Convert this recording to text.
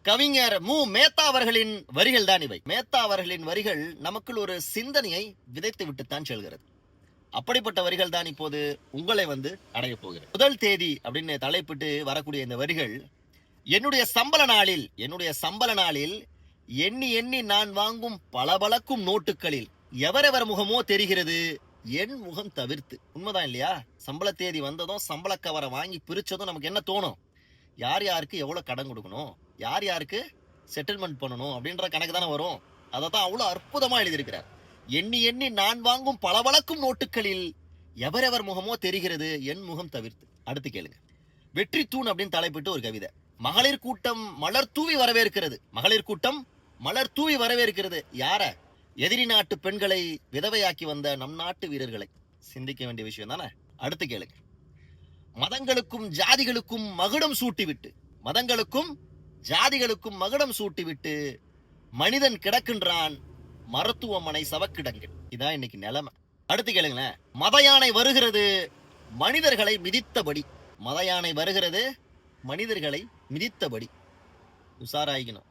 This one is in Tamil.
கவிஞர் மு மேத்தா அவர்களின் வரிகள் தான் இவை. மேத்தா அவர்களின் வரிகள் நமக்குள் ஒரு சிந்தனையை விதைத்து விட்டுத்தான் செல்கிறது. அப்படிப்பட்ட வரிகள் தான் இப்போது உங்களை அடைய போகிறது. முதல் தேதி அப்படின்னு தலைப்பிட்டு வரக்கூடிய இந்த வரிகள், என்னுடைய சம்பள நாளில் எண்ணி எண்ணி நான் வாங்கும் பளபளக்கும் நோட்டுகளில் எவரெவர் முகமோ தெரிகிறது, என் முகம் தவிர்த்து. உண்மைதான் இல்லையா? சம்பள தேதி வந்ததும் சம்பள கவரை வாங்கி பிரிச்சதும் நமக்கு என்ன தோணும்? யார் யாருக்கு எவ்வளவு கடன் கொடுக்கணும், யார் யாருக்கு செட்டில்மெண்ட் பண்ணணும் அப்படின்ற கணக்கு தானே வரும். அதை தான் அவ்வளவு அற்புதமா எழுதியிருக்கிறார். எண்ணி எண்ணி நான் வாங்கும் பளபளக்கும் நோட்டுகளில் எவரெவர் முகமோ தெரிகிறது, என் முகம் தவிர்த்து. அடுத்து கேளுங்க. வெற்றி தூண் அப்படின்னு தலைப்பிட்டு ஒரு கவிதை. மகளிர் கூட்டம் மலர் தூவி வரவேற்கிறது. மகளிர் கூட்டம் மலர் தூவி வரவேற்கிறது. யார? எதிரி நாட்டு பெண்களை விதவையாக்கி வந்த நம் நாட்டு வீரர்களை. சிந்திக்க வேண்டிய விஷயம் தானே. அடுத்து கேளுங்க. மதங்களுக்கும் ஜாதிகளுக்கும் மகுடம் சூட்டிவிட்டு, மதங்களுக்கும் ஜாதிகளுக்கும் மகுடம் சூட்டிவிட்டு மனிதன் கிடக்கின்றான் மருத்துவமனை சவக்கிடங்கள். இதான் இன்னைக்கு நிலைமை. அடுத்து கேளுங்களேன். மத யானை வருகிறது மனிதர்களை மிதித்தபடி. மத யானை வருகிறது மனிதர்களை மிதித்தபடி. உஷாராயிக்கணும்.